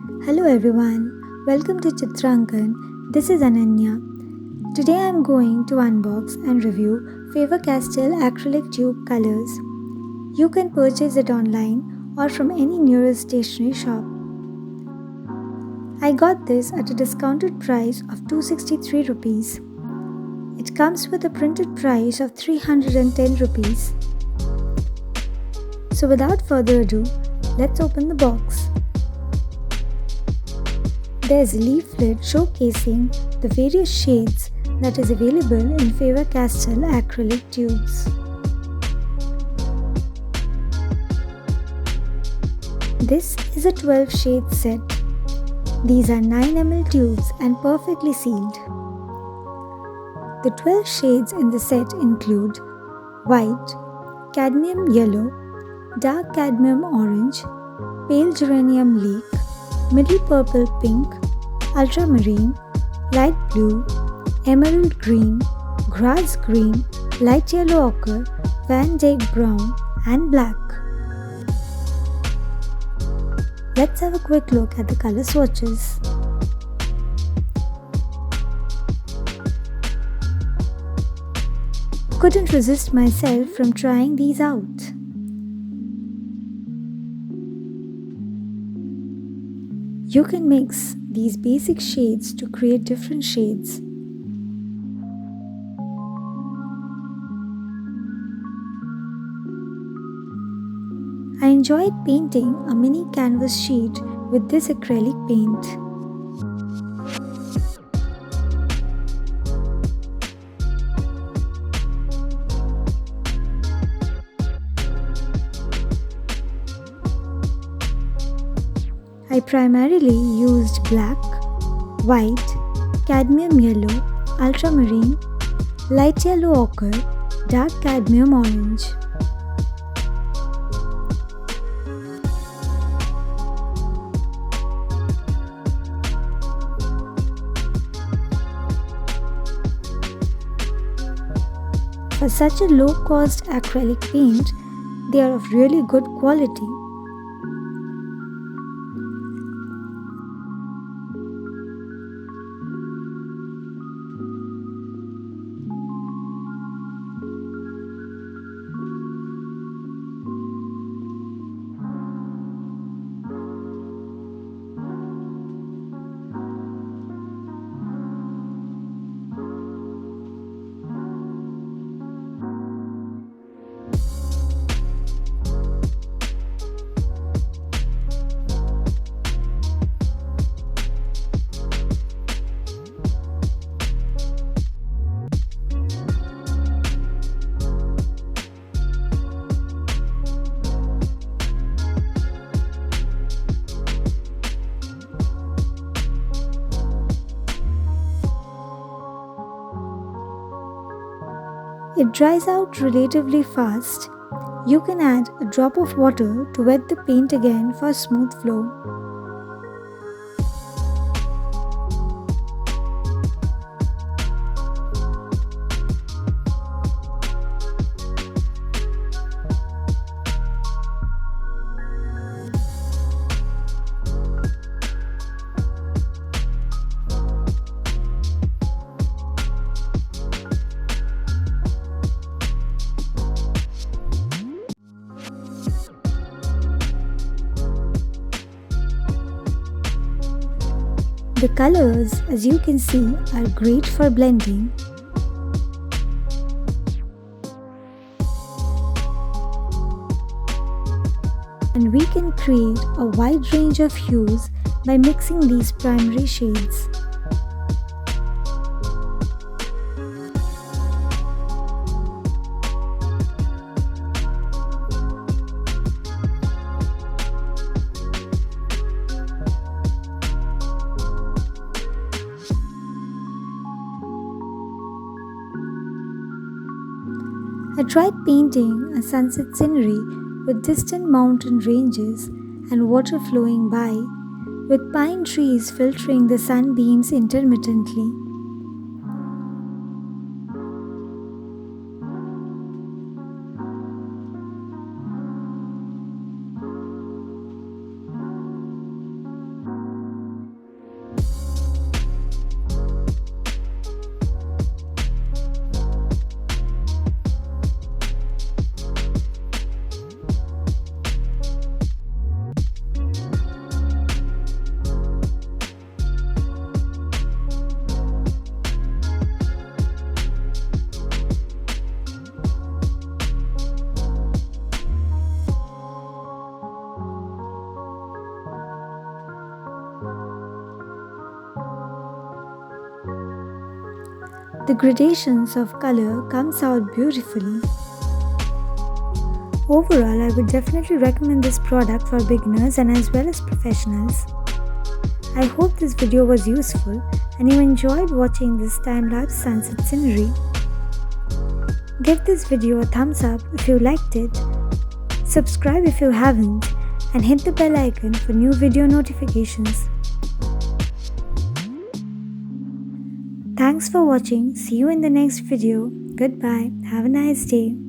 Hello everyone, welcome to Chitrankan. This is Ananya. Today I am going to unbox and review Faber Castell Acrylic Tube Colors. You can purchase it online or from any nearest stationery shop. I got this at a discounted price of 263 rupees. It comes with a printed price of 310 rupees. So without further ado, let's open the box. There's a leaflet showcasing the various shades that is available in Faber Castell acrylic tubes. This is a 12 shade set. These are 9 ml tubes and perfectly sealed. The 12 shades in the set include white, cadmium yellow, dark cadmium orange, pale geranium lake, middle purple pink, ultramarine, light blue, emerald green, grass green, light yellow ochre, Van Dyke brown and black. Let's have a quick look at the color swatches. Couldn't resist myself from trying these out. You can mix these basic shades to create different shades. I enjoyed painting a mini canvas sheet with this acrylic paint. I primarily used black, white, cadmium yellow, ultramarine, light yellow ochre, dark cadmium orange. For such a low-cost acrylic paint, they are of really good quality. It dries out relatively fast. You can add a drop of water to wet the paint again for a smooth flow. The colors, as you can see, are great for blending. And we can create a wide range of hues by mixing these primary shades. I tried painting a sunset scenery with distant mountain ranges and water flowing by, with pine trees filtering the sunbeams intermittently. The gradations of color comes out beautifully. Overall, I would definitely recommend this product for beginners and as well as professionals. I hope this video was useful and you enjoyed watching this time-lapse sunset scenery. Give this video a thumbs up if you liked it, subscribe if you haven't, and hit the bell icon for new video notifications. Thanks for watching. See you in the next video. Goodbye. Have a nice day.